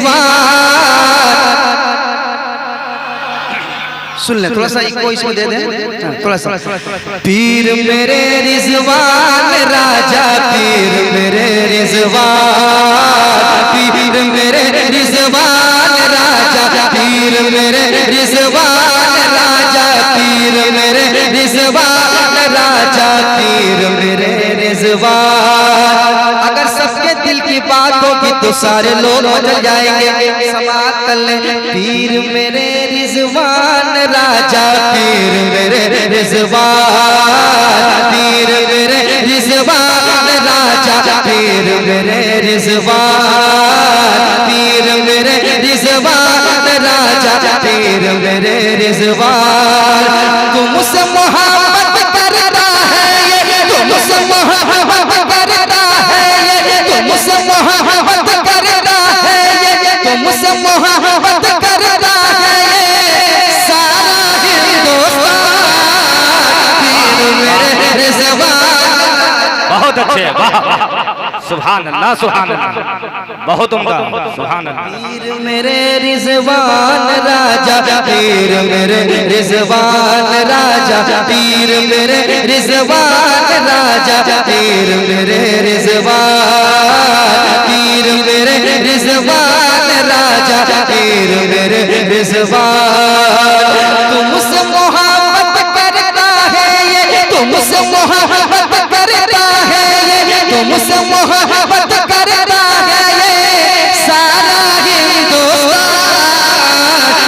रिजवान। सुन ले थोड़ा सा इको इसको दे दे थोड़ा सा। पीर मेरे रिजवान राजा, पीर मेरे रिजवान, पीर मेरे रिजवान राजा, पीर मेरे रिजवान राजा, पीर मेरे रिजवान राजा, पीर मेरे रिजवान। अगर सबके दिल की बात होगी तो सारे लोग बदल जाएंगे। समात कर ले। पीर मेरे रिजवान राजा, पीर मेरे रिजवान, पीर मेरे रिजवान राजा, पीर मेरे रिजवान, पीर मेरे रिजवान राजा, पीर मेरे रिजवान। तुमसे मोहब्बत करता है ये, तुमसे मोहब्बत करता है ये, तुमसे मोहब्बत करता है ये, तुमसे मोहब्बत करता है ये सारा हिंदुस्तान। पीर मेरे रिजवान। बहुत अच्छे, वाह सुभान अल्लाह, सुभान अल्लाह, बहुत उम्दा, सुभान अल्लाह। पीर मेरे रिजवान राजा, पीर मेरे रिजवान राजा, पीर मेरे रिजवान राजा, पीर मेरे रिजवान, पीर मेरे रिजवान राजा, पीर मेरे रिजवान। तुमसे मोहब्बत करता है ये, तुमसे मोहब्बत करता है ये, तुमसे मोहब्बत करता है ये सारा हिंदुस्तान।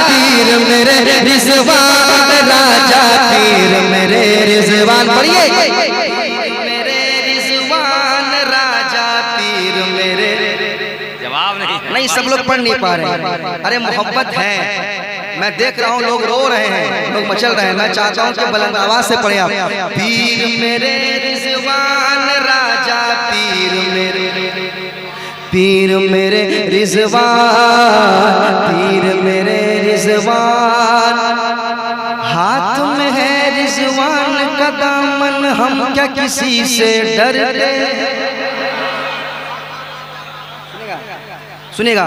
पीर मेरे रिजवान राजा, पीर मेरे रिजवान। पढ़िए। पीर मेरे रिजवान राजा, पीर मेरे। जवाब नहीं, सब लोग पढ़ नहीं पा रहे। अरे मोहब्बत है, मैं देख रहा हूँ लोग रो रहे हैं, लोग मचल रहे हैं। मैं चाहता हूँ कि बुलंद आवाज से पढ़े आप। पीर मेरे रिजवान राजा, पीर मेरे, पीर मेरे रिजवान, पीर मेरे रिजवान। हाथ में है रिजवान का दामन, हम क्या किसी से डरते। सुनेगा।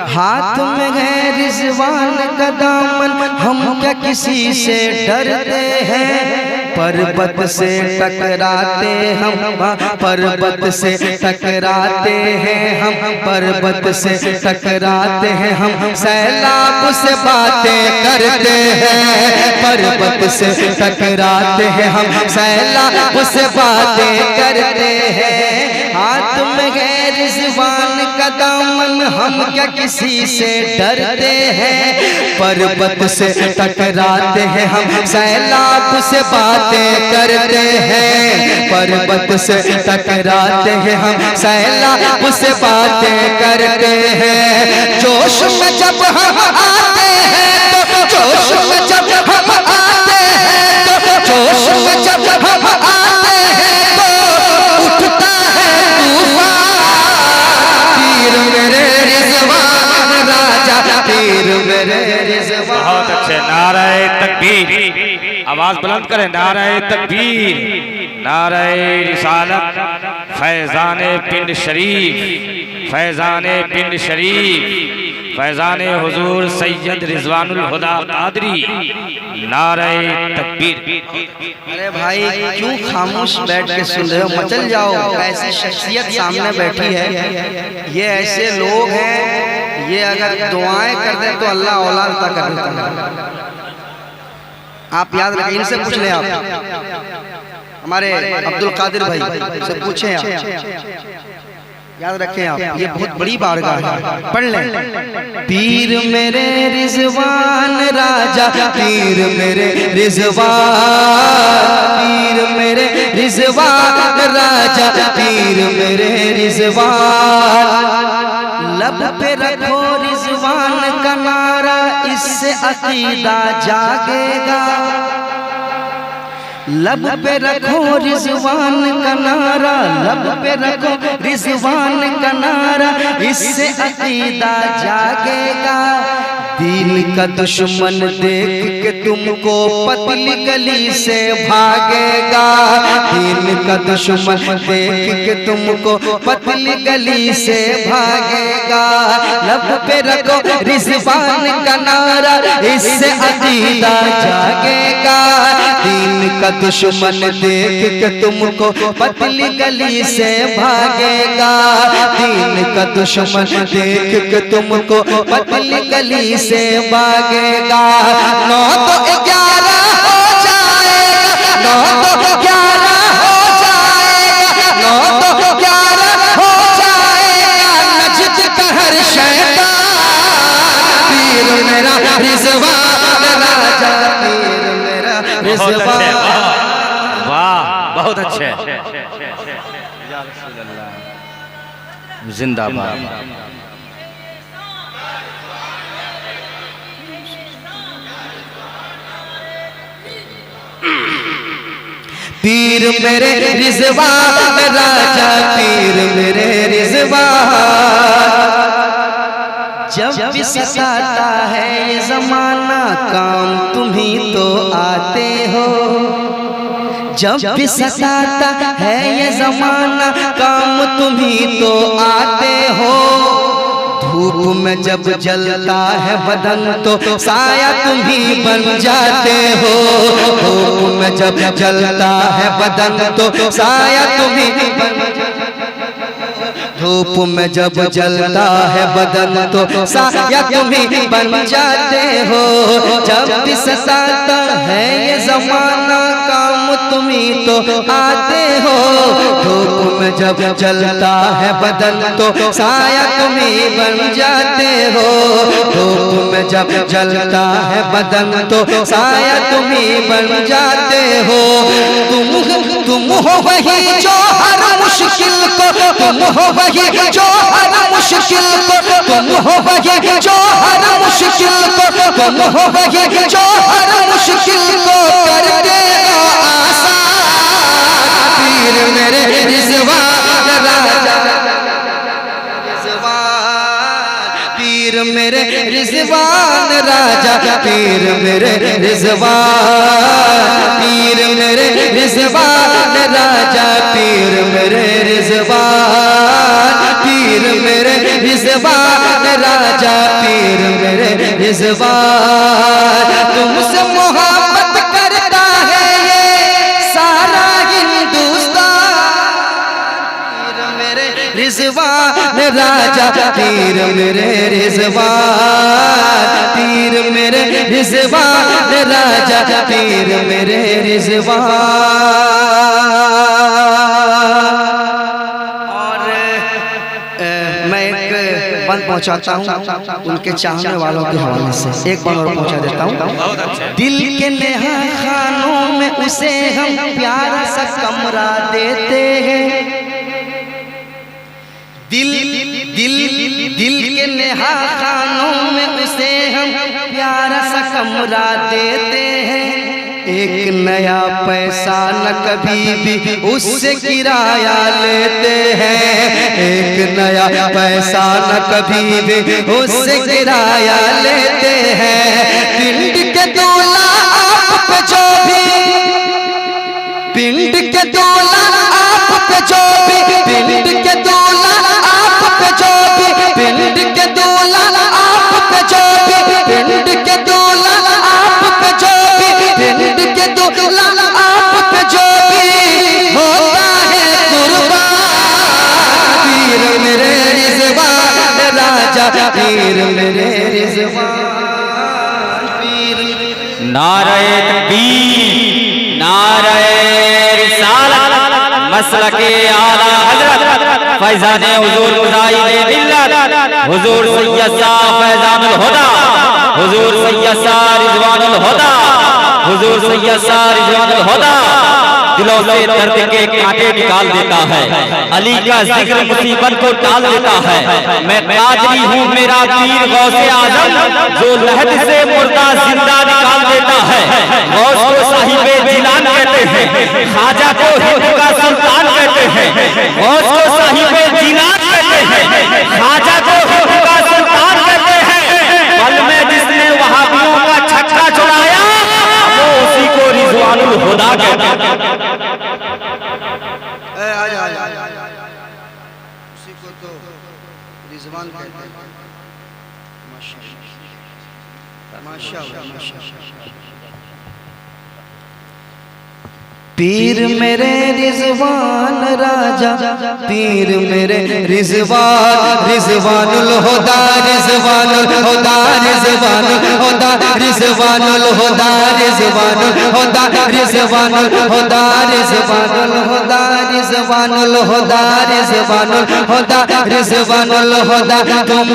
हाथ में है रिजवान का दामन, हम क्या किसी से डरते हैं। पर्वत से टकराते हम, पर्वत से टकराते हैं हम, पर्वत से टकराते हैं हम। सैलाब से बातें करते हैं, पर्वत से टकराते हैं हम, सैलाब से बातें करते हैं। हाथ में है रिजवान का दामन, हम क्या किसी से डरते हैं। पर्वत से टकराते हैं हम, सैलाब से बातें करते हैं, पर्वत से टकराते हैं हम, सैलाब से बातें करते हैं। जोश में जब हम आते हैं तो, जोश में जब हम आते हैं तो, जोश में जब हम आते हैं तो उठता है तूफान। पीर मेरे रिजवान राजा, पीर मेरे रिजवान। बहुत अच्छे। नाराए तकबीर, आवाज बुलंद करें। नाराए तकबीर, नाराए रिसालत, फैजाने पिंड शरीफ, फैजाने पिंड शरीफ, फैजाने हुजूर सैयद रिजवानुल हुदा कादरी। नाराए तकबीर। अरे भाई क्यों खामोश बैठ के सुन रहे हो, मचल जाओ। ऐसी शख्सियत सामने बैठी है, ये ऐसे लोग हैं, ये अगर दुआएं कर दें तो अल्लाह औलाद अता कर देता है। आप याद रखें, इनसे पूछ लें। आप हमारे अब्दुल कादिर भाई से पूछें, आप याद रखें। आप ये बहुत बड़ी बारगाह है, पढ़ लें। पीर मेरे रिजवान राजा, पीर मेरे रिजवान, पीर मेरे रिजवान राजा, पीर मेरे रिजवान। लब पे रखो रिजवान का नारा, इससे अकीदा जागेगा। लब पे रखो रिजवान का नारा, लब पे रखो रिजवान का नारा, इससे अकीदा जागेगा। दीन का दुश्मन देख के तुमको पतली गली से भागेगा। दीन का दुश्मन देख के तुमको पतली गली से भागेगा। लब पे रखो रिजवान का नारा, इससे अकीदा जागेगा। दीन का दुश्मन देख के तुमको पतली गली से भागेगा। दीन का दुश्मन देख के तुमको पतली गली से भागेगा। 9 तो 11 हो जाएगा, 9 तो 11 हो जाएगा, 9 तो 11 हो जाएगा। नजद का हर शैतान पीर मेरा रिजवान राजा, पीर मेरा रिजवान। वाह बहुत अच्छे, जिंदाबाद। पीर मेरे रिजवान राजा, पीर मेरे रिजवान। जब भी सताता है ये जमाना, काम तुम ही तो आते हो। जब भी सताता है ये जमाना, काम तुम ही तो आते हो। धूप में जब जलता है बदन तो साया तुम ही बन जाते हो। धूप में जब जलता है बदन तो साया तुम ही बन जाते हो। धूप में जब जलता है बदन तो साया तुम ही बन जाते हो। जब भी सताता है ये जमाना, काम तुम ही तो आते हो। धूप में जब जलता है बदन तो साया तुम ही बन जाते हो। धूप में जब जलता है बदन तो साया तुम ही बन जाते हो। तुम हो वही जो हर मुश्किल को, तुम हो वही जो हर मुश्किल को, तुम हो वही जो हर मुश्किल को, तुम हो वही जो हर मुश्किल को कर देगा आसान। पीर मेरे रिजवान राजा, पीर मेरे रिजवान राजा, पीर मेरे रिजवान। पीर मेरे रिजवान राजा, पीर मेरे रिजवान। पीर मेरे रिजवान राजा, पीर मेरे रिजवान। तुमसे मोहब्बत करता है ये सारा हिंदुस्तान। पीर मेरे रिजवान राजा, पीर मेरे रिजवान। पीर मेरे रिजवान राजा, पीर मेरे रिजवान। और मैं एक बंद पहुंचाता हूँ उनके चाहने वालों के हवाले से। एक बार और पहुंचा देता हूँ। दिल के नेहा खानों में उसे हम प्यारा सा कमरा देते हैं। दिल दिल दिल के नेहा खानों में उसे हम प्यारा सा कमरा देते हैं। एक नया पैसा न कभी भी उससे किराया लेते हैं। एक नया पैसा न कभी भी उससे किराया लेते हैं। पिंड के दूल्हा आप पे जो भी, पिंड के दूल्हा आप पे जो भी, पिंड के दूल्हा आप पे जो भी, पिंड के दूल्हा आप पे जो भी, पिंड के दूल्हा आप पे जो भी, पिंड के दूल्हा आप पे जो भी होता है कुर्बान। पीर मेरे रिजवान राजा, पीर मेरे रिजवान। पीर नारे तकबीर, नारे रिसालत, मसलके आला हजरत फैजाने हुजूर मुजाहिद मिल्लत, हुजूर सैयद शाह फैजानुल हुदा, हुजूर सैयद शाह रिजवानुल हुदा, हुजूर सैयद शाह रिजवानुल हुदा दिलों से दर्द के कांटे निकाल देता है। अली का जिक्र मुसीबत को टाल देता है। मैं कादरी हूँ मेरा पीर गौसे आजम, जो लहद से मुर्दा जिंदा निकाल देता है। गौस को साहिबे जिलान कहते हैं, ख्वाजा को हिंद का सुल्तान कहते हैं। गौस को साहिबे जिलान कहते हैं, ख्वाजा को हिंद का सुल्तान कहते हैं। पल में जिसने पीर मेरे रिजवान राजा, पीर मेरे रिजवान, रिजवानुल हुदा, रिजवानुल हुदा, रिजवानुल हुदा, रिजवानुल हुदा, रिजवानुल हुदा, रिजवानुल हुदा, रिजवानुल हुदा, रिजवानुल हुदा, रिजवानुल हुदा, रिजवानुल हुदा, तुम